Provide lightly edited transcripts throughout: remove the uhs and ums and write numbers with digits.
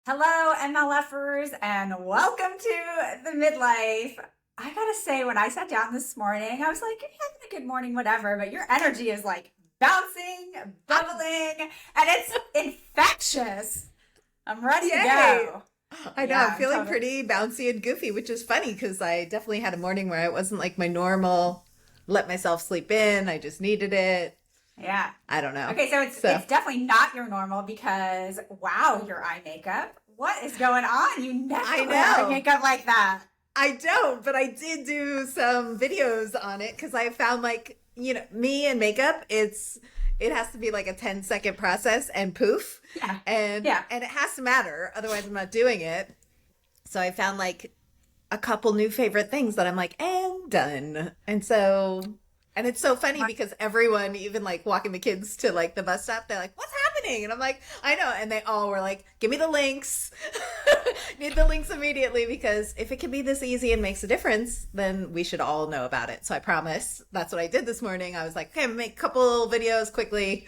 Hello, MLFers, and welcome to the midlife. I gotta say, when I sat down this morning, I was like, "You're having a good morning, whatever," but your energy is like bouncing, bubbling, and it's infectious. I'm ready to Yay! go. I know, I'm Yeah, feeling totally. pretty bouncy and goofy, which is funny because I definitely had a morning where it wasn't like my normal, let myself sleep in. I just needed it. Yeah. I don't know. Okay, so it's So it's definitely not your normal because wow, your eye makeup. What is going on? You never I wear eye know. makeup like that. I don't, but I did do some videos on it because I found me and makeup, it has to be like a 10-second process and poof. Yeah. And Yeah. and it has to matter, otherwise I'm not doing it. So I found like a couple new favorite things that I'm like, and done. And it's so funny because everyone, even like walking the kids to like the bus stop, they're like, what's happening? And I'm like, I know. And they all were like, give me the links. Need the links immediately because if it can be this easy and makes a difference, then we should all know about it. So I promise that's what I did this morning. I was like, okay, I'm gonna make a couple videos quickly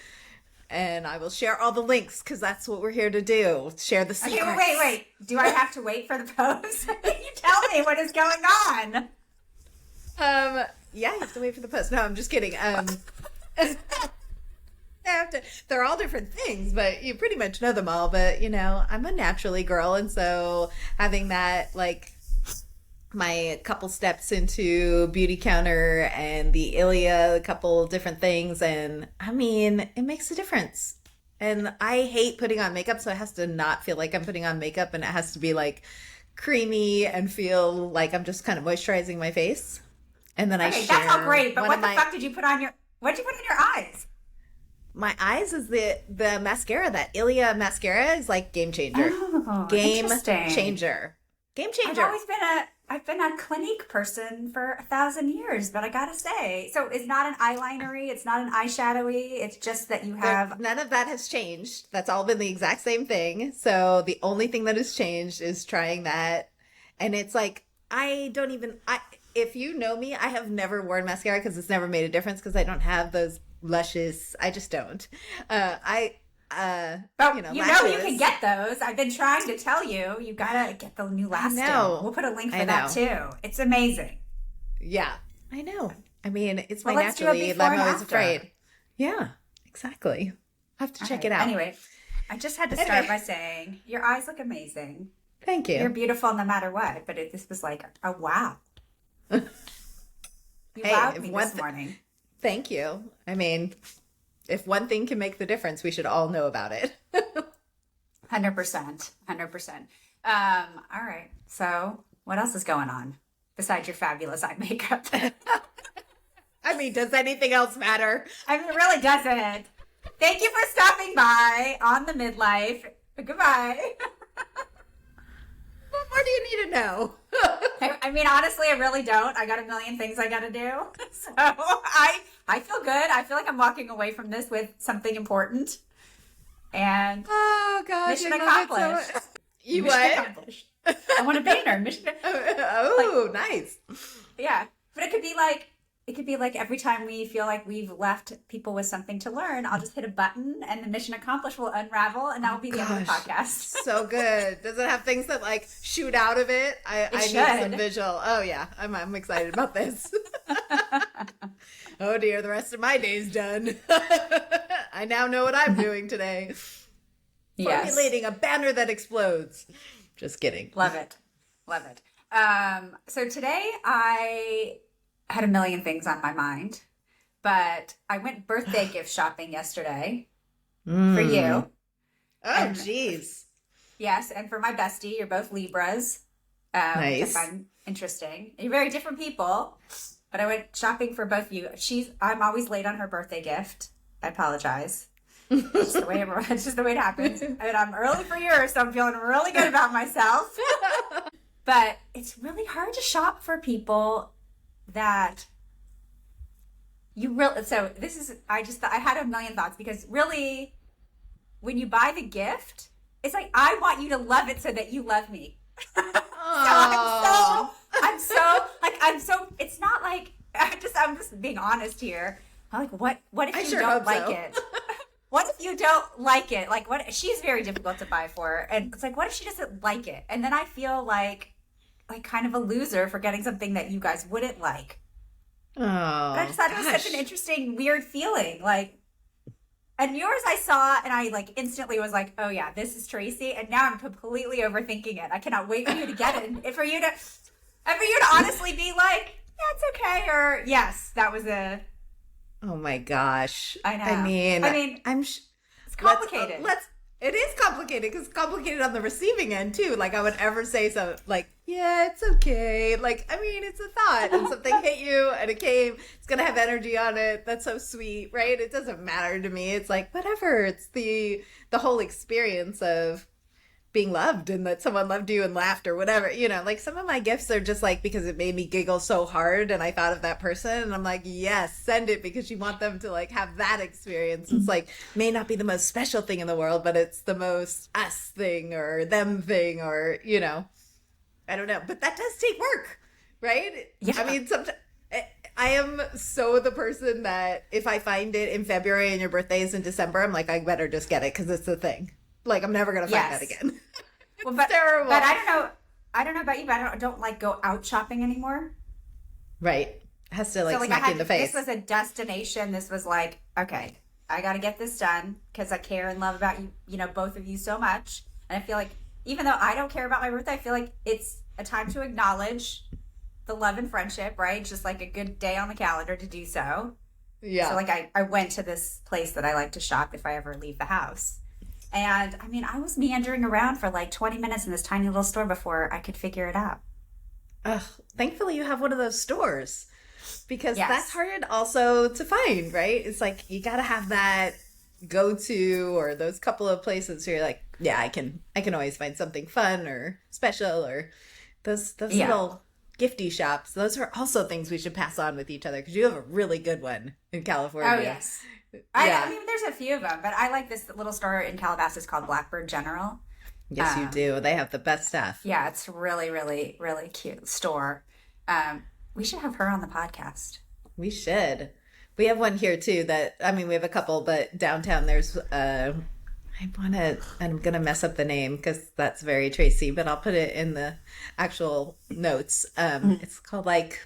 and I will share all the links because that's what we're here to do. Share the Okay, secrets. wait. Do I have to wait for the post? You tell me what is going on. Yeah, you have to wait for the post. No, I'm just kidding. They're all different things, but you pretty much know them all. But I'm a naturally girl, and so having that like my couple steps into beauty counter and the Ilia, a couple different things, and I mean, it makes a difference. And I hate putting on makeup, so it has to not feel like I'm putting on makeup, and it has to be like creamy and feel like I'm just kind of moisturizing my face. And then I Okay, that's all share great, but one what of the my fuck did you put on your what'd you put in your eyes? my eyes is the mascara. That Ilia mascara is like game changer. Oh, Game interesting. changer. Game I've changer. always been a Clinique person for 1,000 years, but I gotta say, so it's not an eyelinery, it's not an eyeshadowy, it's just that you have None of that has changed. That's all been the exact same thing. So the only thing that has changed is trying that. And it's like, I don't even, if you know me, I have never worn mascara because it's never made a difference because I don't have those luscious, I just don't. I, but you can lashes. get those. I've been trying to tell you, you gotta get the new I lasting. know. We'll put a link I for that know. too. It's amazing. Yeah, I know. I mean, it's Well, my let's do a naturally, before I'm and always after. afraid. Yeah, exactly. I have to All check right. it out. Anyway, I just had to start Anyway, by saying your eyes look amazing. thank You're you. beautiful no matter what, but this was like a wow. You Hey, wowed if me one this morning. thank you. I mean, if one thing can make the difference, we should all know about it. 100%. 100%. All right. So, what else is going on besides your fabulous eye makeup? I mean, does anything else matter? I mean, it really doesn't. Thank you for stopping by on the midlife. Goodbye. What more do you need to know? I mean, honestly, I really don't. I got a million things I got to do. So I feel good. I feel like I'm walking away from this with something important. And Oh gosh, mission I love it so accomplished. much. You Mission what? accomplished. I want a banner. Mission. Like, Oh, nice. yeah. But it could be like every time we feel like we've left people with something to learn, I'll just hit a button and the mission accomplished will unravel and that will be the end of the Gosh, podcast. so good. Does it have things that like shoot out of it? I need some Should. visual. Oh yeah, I'm excited about this. Oh dear, the rest of my day's done. I now know what I'm doing today. Yes. Formulating a banner that explodes. Just kidding. Love it. Love it. So today I had a million things on my mind, but I went birthday gift shopping yesterday for Mm. you. Oh And geez. yes, and for my bestie, you're both Libras, which I Nice. find interesting. You're very different people, but I went shopping for both of you. I'm always late on her birthday gift. I apologize. It's just the way it's just the way it happens. And I'm early for yours, so I'm feeling really good about myself. But it's really hard to shop for people that you really. So this is. I had a million thoughts because really, when you buy the gift, it's like I want you to love it so that you love me. Oh. I'm so. It's not like I'm just being honest here. I'm like, what if I you sure don't hope like so. it? what if you don't like it? Like, what? She's very difficult to buy for, and it's like, what if she doesn't like it? And then I feel like kind of a loser for getting something that you guys wouldn't like. Oh, but I just thought it was such an interesting, weird feeling. Like, and yours I saw, and I like instantly was like, oh yeah, this is Tracy. And now I'm completely overthinking it. I cannot wait for you to get it, and for you to honestly be like, yeah, it's okay, or yes, that was a. Oh my gosh. I know. I mean, it's complicated. It is complicated because it's complicated on the receiving end too. Like I would ever say so, like, yeah, it's okay. Like, I mean, it's a thought and something hit you and it came. It's going to have energy on it. That's so sweet, right? It doesn't matter to me. It's like, whatever. It's the whole experience of being loved and that someone loved you and laughed or whatever, like some of my gifts are just like because it made me giggle so hard and I thought of that person and I'm like, yes, send it because you want them to like have that experience. It's like may not be the most special thing in the world, but it's the most us thing or them thing or I don't know, but that does take work, right? Yeah. I mean, sometimes I am so the person that if I find it in February and your birthday is in December, I'm like, I better just get it because it's the thing. Like, I'm never going to find that again. Well, but, terrible. But I don't know about you, but I don't like go out shopping anymore. Right. It has to like smack you in the face. This was a destination. This was like, okay, I got to get this done because I care and love about you, both of you so much. And I feel like even though I don't care about my birthday, I feel like it's a time to acknowledge the love and friendship, right? Just like a good day on the calendar to do so. Yeah. So like I went to this place that I like to shop if I ever leave the house. And I mean, I was meandering around for like 20 minutes in this tiny little store before I could figure it out. Thankfully, you have one of those stores because that's hard also to find, right? It's like you got to have that go-to or those couple of places where you're like, yeah, I can always find something fun or special or those little gifty shops. Those are also things we should pass on with each other because you have a really good one in California. Oh, yes. I mean, there's a few of them, but I like this little store in Calabasas called Blackbird General. Yes, you do. They have the best stuff. Yeah, it's really, really, really cute store. We should have her on the podcast. We should. We have one here too we have a couple, but downtown there's, I'm going to mess up the name because that's very Tracy, but I'll put it in the actual notes. It's called like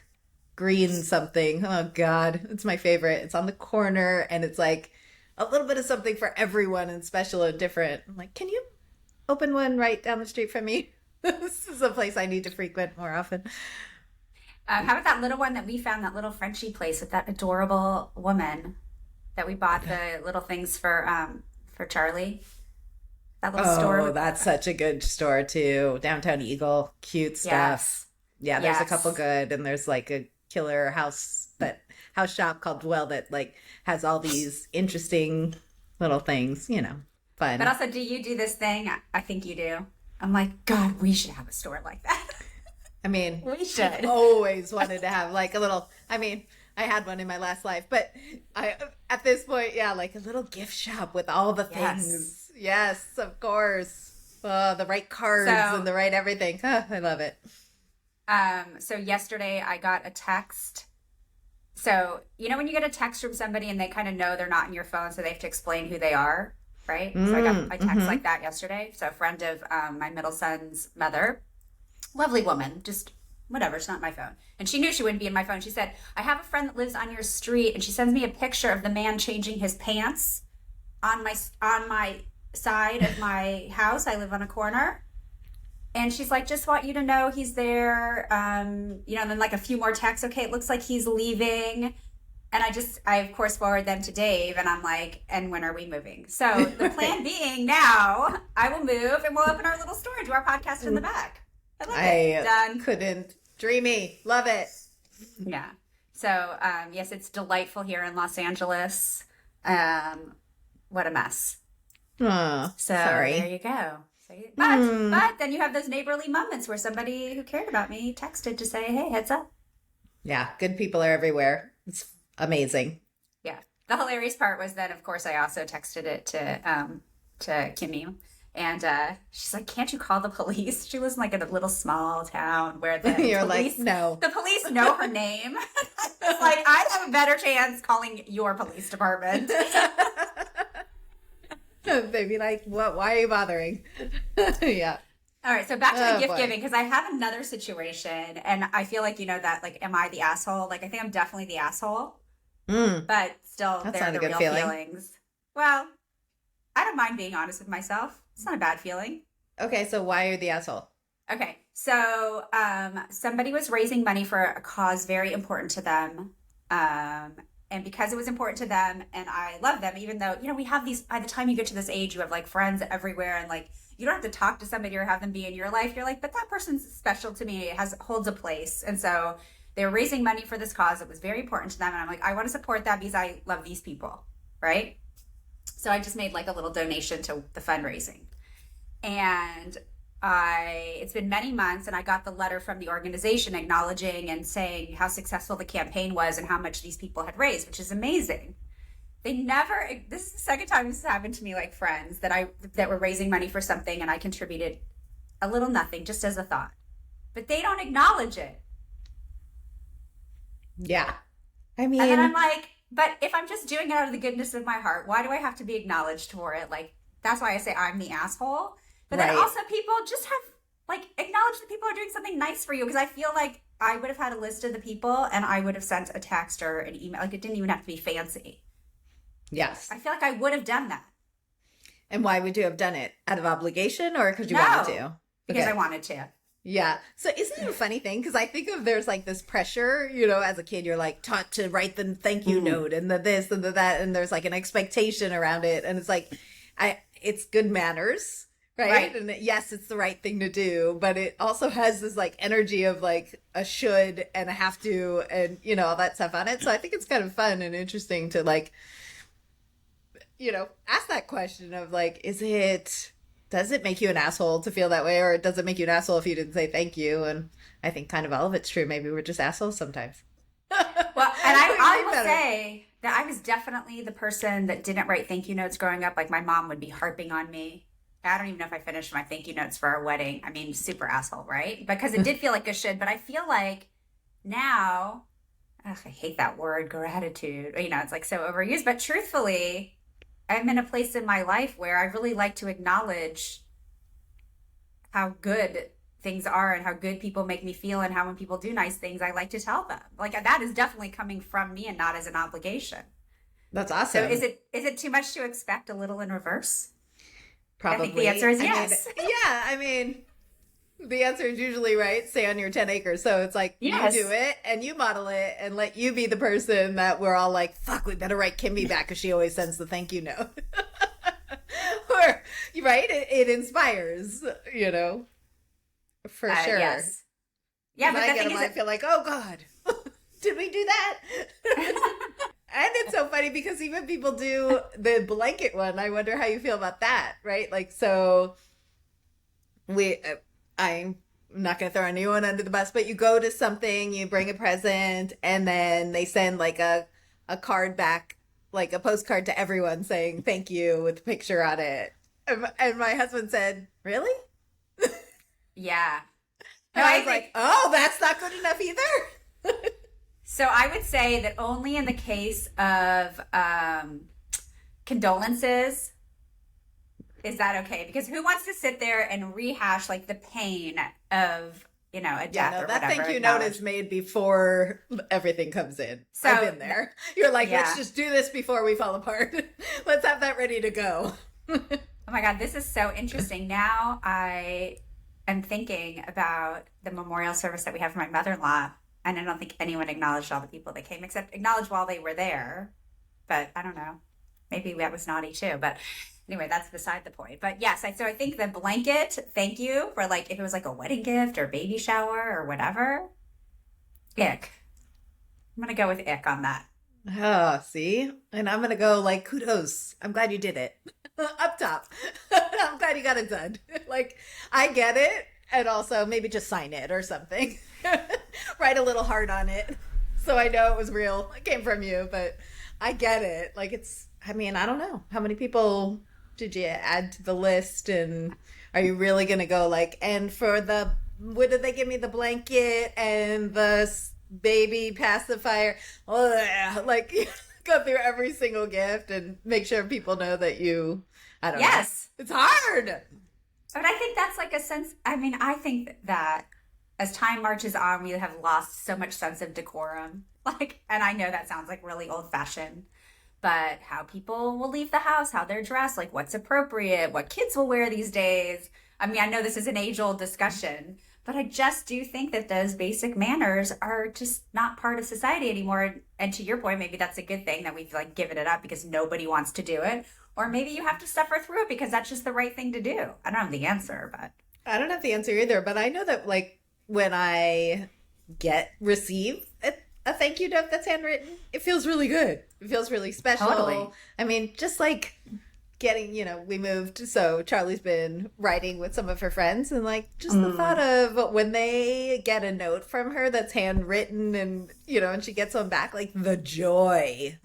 green something. Oh God, it's my favorite. It's on the corner and it's like a little bit of something for everyone and special and different. I'm like, can you open one right down the street from me? This is a place I need to frequent more often. How about that little one that we found, that little Frenchy place with that adorable woman that we bought the little things for Charlie? That little store. Oh, that's such a good store too. Downtown Eagle, cute stuff. Yes. Yeah, there's a couple good, and there's like a killer house shop called Dwell that like has all these interesting little things, fun. But also, do you do this thing? I think you do. I'm like, God, we should have a store like that. I mean, we should. I've always wanted to have like a little, I had one in my last life, but at this point, like a little gift shop with all the things. Yes, of course. The right cards and the right everything. I love it. So yesterday I got a text. So, when you get a text from somebody and they kind of know they're not in your phone, so they have to explain who they are, right? So I got a text like that yesterday. So a friend of my middle son's mother, lovely woman, just whatever, it's not my phone. And she knew she wouldn't be in my phone. She said, I have a friend that lives on your street, and she sends me a picture of the man changing his pants on my side of my house. I live on a corner. And she's like, just want you to know he's there. And then like a few more texts. Okay, it looks like he's leaving. And I of course forward them to Dave, and I'm like, and when are we moving? So the plan being now, I will move and we'll open our little store and do our podcast in the back. I love it. Done. Couldn't. Dreamy. Love it. Yeah. So, yes, it's delightful here in Los Angeles. What a mess. Oh, so sorry. There you go. But then you have those neighborly moments where somebody who cared about me texted to say, hey, heads up. Yeah, good people are everywhere. It's amazing. Yeah. The hilarious part was that, of course, I also texted it to Kimby. And she's like, can't you call the police? She lives in like a little small town where the You're police, like, no. The police know her name. It's like, I'd have a better chance calling your police department. They'd be like, "What? Why are you bothering?" Yeah. All right, so back to the gift boy. giving, because I have another situation, and I feel like, that, like, am I the asshole? Like, I think I'm definitely the asshole, Mm, but still, that's they're not a the good real feeling. feelings. Well, I don't mind being honest with myself. It's not a bad feeling. Okay, so why are you the asshole? Okay, so somebody was raising money for a cause very important to them. Um, and because it was important to them and I love them, even though, we have these, by the time you get to this age, you have like friends everywhere and like, you don't have to talk to somebody or have them be in your life. You're like, but that person's special to me. It holds a place. And so they were raising money for this cause. It was very important to them. And I'm like, I want to support that because I love these people. Right. So I just made like a little donation to the fundraising. And it's been many months and I got the letter from the organization acknowledging and saying how successful the campaign was and how much these people had raised, which is amazing. They never, this is the second time this has happened to me, like friends that were raising money for something and I contributed a little nothing just as a thought, but they don't acknowledge it. Yeah. I And then I'm mean, like, but if I'm just doing it out of the goodness of my heart, why do I have to be acknowledged for it? Like, that's why I say I'm the asshole. But then right. also people just have, like, acknowledge that people are doing something nice for you. Because I feel like I would have had a list of the people and I would have sent a text or an email. Like, it didn't even have to be fancy. Yes. I feel like I would have done that. And why would you have done it? Out of obligation or because you wanted No, to? because Okay. I wanted to. Yeah. So isn't it a funny thing? Because I think of there's like this pressure, as a kid, you're like taught to write the thank you note and the this and the that, and there's like an expectation around it. And it's like, it's good manners, right? Right. And yes, it's the right thing to do, but it also has this like energy of like a should and a have to and, all that stuff on it. So I think it's kind of fun and interesting to like, ask that question of like, does it make you an asshole to feel that way, or does it make you an asshole if you didn't say thank you? And I think kind of all of it's true. Maybe we're just assholes sometimes. Well, and I will Better. say that I was definitely the person that didn't write thank you notes growing up. Like my mom would be harping on me. I don't even know if I finished my thank you notes for our wedding. I mean, super asshole, right? Because it did feel like a should, but I feel like now, ugh, I hate that word, gratitude. It's like so overused. But truthfully, I'm in a place in my life where I really like to acknowledge how good things are and how good people make me feel and how when people do nice things, I like to tell them. Like that is definitely coming from me and not as an obligation. That's So awesome. is it too much to expect a little in reverse? I think the Probably. answer is I mean, yes. yeah, I mean, the answer is usually right. Stay on your 10 acres. So it's like you Yes. do it and you model it and let you be the person that we're all like, fuck, we better write Kimby back because she always sends the thank you note. Or, right? It inspires, for sure. Yes. Yeah, but I the get thing them, is, I feel like, oh God, did we do that? And it's so funny because even people do the blanket one. I wonder how you feel about that, right? Like, so I'm not going to throw anyone under the bus, but you go to something, you bring a present, and then they send like a card back, like a postcard to everyone saying thank you with a picture on it. And my husband said, really? yeah. And No, I I was think like, oh, that's not good enough either. so. I would say that only in the case of condolences is that okay? Because who wants to sit there and rehash like the pain of a Yeah, death no, or that whatever? thank you note is made before everything comes in. So I've been there. You're like, yeah. let's just do this before we fall apart. Let's have that ready to go. Oh my God, this is so interesting. Now I am thinking about the memorial service that we have for my mother-in-law, and I don't think anyone acknowledged all the people that came, except acknowledged while they were there. But I don't know. Maybe that was naughty too. But anyway, that's beside the point. But yes, so I think the blanket, thank you for like if it was like a wedding gift or baby shower or whatever. Ick. I'm gonna go with ick on that. Oh, see? And I'm going to go like, kudos. I'm glad you did it. Up top. I'm glad you got it done. Like, I get it. And also maybe just sign it or something. Write a little heart on it. So I know it was real. It came from you, but I get it. Like I don't know. How many people did you add to the list? And are you really going to go like, and what did they give me? The blanket and the baby pacifier. Like, go through every single gift and make sure people know that you I don't know. Yes. It's hard. But I think that's like a sense. I mean, I think that as time marches on, we have lost so much sense of decorum. Like, and I know that sounds like really old fashioned, but how people will leave the house, how they're dressed, like what's appropriate, what kids will wear these days. I mean, I know this is an age old discussion, but I just do think that those basic manners are just not part of society anymore. And to your point, maybe that's a good thing that we've like given it up because nobody wants to do it. Or maybe you have to suffer through it because that's just the right thing to do. I don't have the answer, but I don't have the answer either, but I know that like when I receive a thank you note that's handwritten, it feels really good. It feels really special. Totally. I mean, just like getting, we moved, so Charlie's been writing with some of her friends, and like just the thought of when they get a note from her that's handwritten and, and she gets one back, like the joy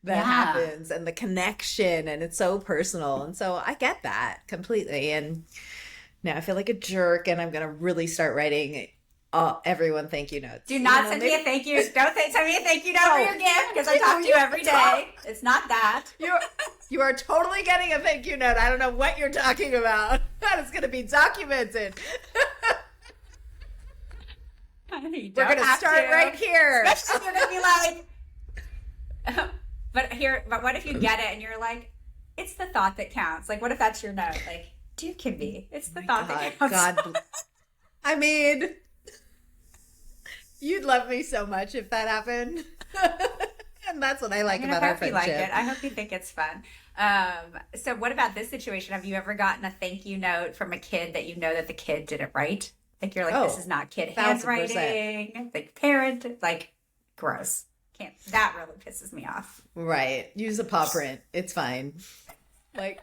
that happens and the connection, and it's so personal. And so I get that completely. And now I feel like a jerk, and I'm going to really start writing everyone thank you notes. Do not send me a thank you. Don't send me a thank you note for your gift because I talk to you every day. It's not that. You are totally getting a thank you note. I don't know what you're talking about. That is going to be documented. We're going to start right here. Especially if you're going to be like, but what if you get it and you're like, it's the thought that counts. Like, what if that's your note? Like, dear Kimby, it's the thought that counts. God, I mean, you'd love me so much if that happened. And that's what I like about our friendship. I hope you like it. I hope you think it's fun. So what about this situation? Have you ever gotten a thank you note from a kid that you know that the kid did it right? Like, you're like, this is not kid handwriting. Like, parent, like, gross. That really pisses me off. Right. Use a paw print. It's fine. Like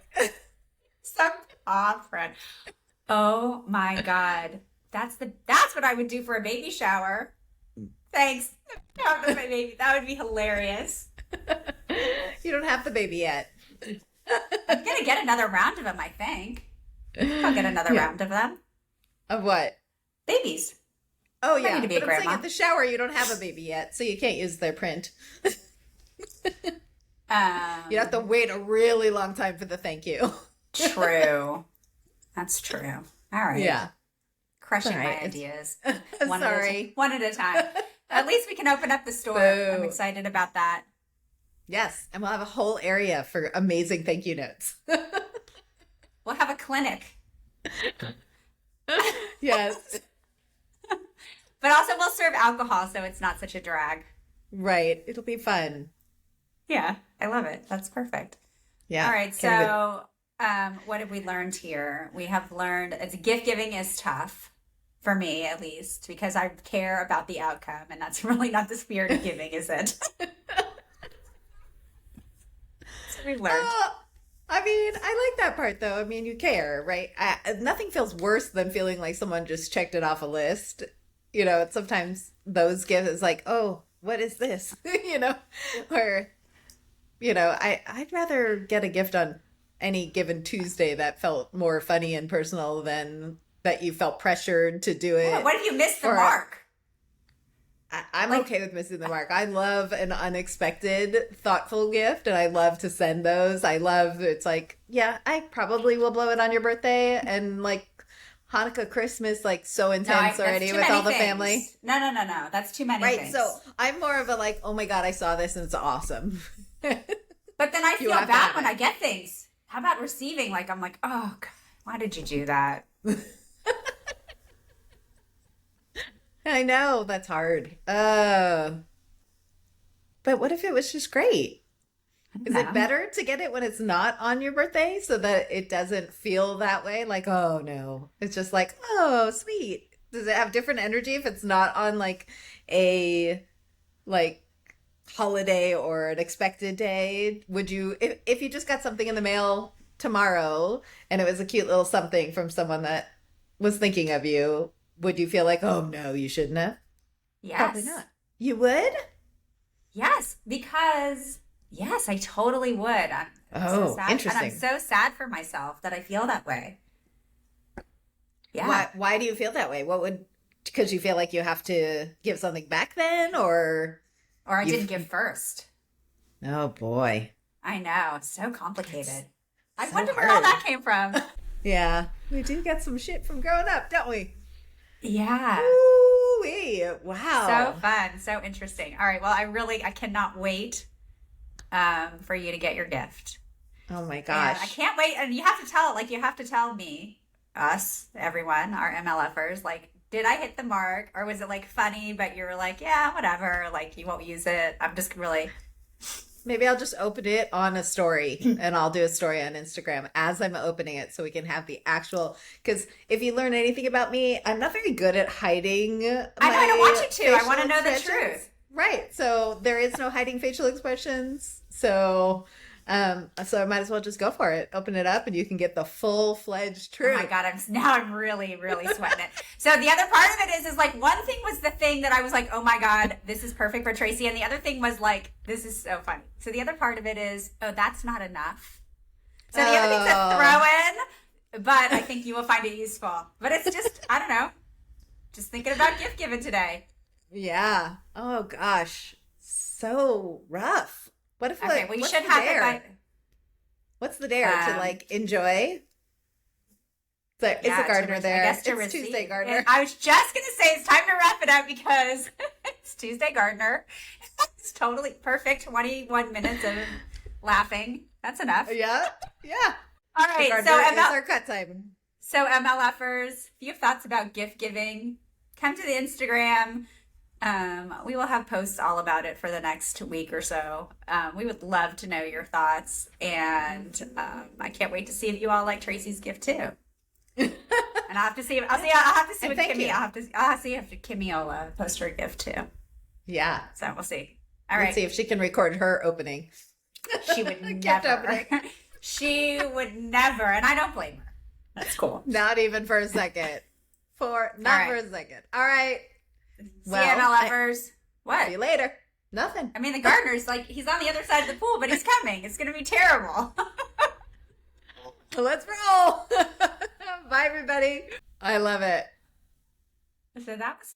some paw print. Oh my God. That's what I would do for a baby shower. Thanks. That would be hilarious. You don't have the baby yet. I'm gonna get another round of them, I think. I'll get another round of them. Of what? Babies. Oh yeah, to be but I'm saying at the shower you don't have a baby yet, so you can't use their print. You have to wait a really long time for the thank you. True. That's true. All right. Yeah. Crushing my ideas. Sorry. One at a time. At least we can open up the store. Boo. I'm excited about that. Yes, and we'll have a whole area for amazing thank you notes. We'll have a clinic. Yes. But also we'll serve alcohol so it's not such a drag. Right. It'll be fun. Yeah, I love it. That's perfect. Yeah. All right, so what have we learned here? We have learned gift giving is tough, for me at least, because I care about the outcome, and that's really not the spirit of giving, is it? That's what we've learned. I mean, I like that part, though. I mean, you care, right? Nothing feels worse than feeling like someone just checked it off a list. Sometimes those gifts is like, oh, what is this? Or, I'd rather get a gift on any given Tuesday that felt more funny and personal than that you felt pressured to do it. Yeah, what if you missed the mark? I'm okay with missing the mark. I love an unexpected, thoughtful gift, and I love to send those. It's like, yeah, I probably will blow it on your birthday, and like Hanukkah, Christmas, like so intense already with all the family. No. That's too many things. Right, so I'm more of a like, oh my God, I saw this and it's awesome. But then I feel bad when I get things. How about receiving? Like, I'm like, oh, God, why did you do that? I know, that's hard. But what if it was just great? Is it better to get it when it's not on your birthday so that it doesn't feel that way? Like, oh no. It's just like, oh, sweet. Does it have different energy if it's not on like a holiday or an expected day? Would you, if you just got something in the mail tomorrow and it was a cute little something from someone that was thinking of you, would you feel like, oh no, you shouldn't have? Yes. Probably not. You would? Yes, because yes, I totally would. I'm so sad. Interesting. And I'm so sad for myself that I feel that way. Yeah. Why do you feel that way? Because you feel like you have to give something back then, or I didn't give first. Oh boy. I know. It's so complicated. I So wonder where all hard. that came from. Yeah, we do get some shit from growing up, don't we? Yeah. Ooh-wee. Wow. So fun. So interesting. All right. Well, I cannot wait for you to get your gift. Oh my And gosh. I can't wait. And you have to tell me, us, everyone, our MLFers, like, did I hit the mark, or was it like funny, but you were like, yeah, whatever, like you won't use it. I'm just really. Maybe I'll just open it on a story and I'll do a story on Instagram as I'm opening it so we can have the actual. Because if you learn anything about me, I'm not very good at hiding. I know, I don't want you to. I want to know the expressions. truth. Right. So there is no hiding facial expressions. So I might as well just go for it. Open it up and you can get the full-fledged truth. Oh my God, I'm really, really sweating it. So the other part of it is like one thing was the thing that I was like, oh my God, this is perfect for Tracy. And the other thing was like, this is so funny. So the other part of it is, oh, that's not enough. So the other things that throw in, but I think you will find it useful. But it's just, I don't know, just thinking about gift giving today. Yeah. Oh gosh. So rough. What if Okay, well, you what's should the have dare? it by. What's the dare to like enjoy? So is Yeah, the gardener there? I guess to It's receive. Tuesday gardener. And I was just going to say it's time to wrap it up because it's Tuesday gardener. It's totally perfect. 21 minutes of laughing. That's enough. Yeah. Yeah. All The right. gardener is our cut time. So MLFers, if you have thoughts about gift giving, come to the Instagram. We will have posts all about it for the next week or so. We would love to know your thoughts, and I can't wait to see if you all like Tracy's gift too. And I'll have to see. I'll have to see And with thank Kimmy. you. I'll have to see if Kimmy will post her gift too. Yeah. So we'll see. All Let's right. see if she can record her opening. She would Gift never. opening. She would never, and I don't blame her. That's cool. Not even for a second. For a second. All right. See you, MLFers. What? See you later. Nothing. I mean, the gardener's like, he's on the other side of the pool, but he's coming. It's going to be terrible. Let's roll. Bye, everybody. I love it. So that was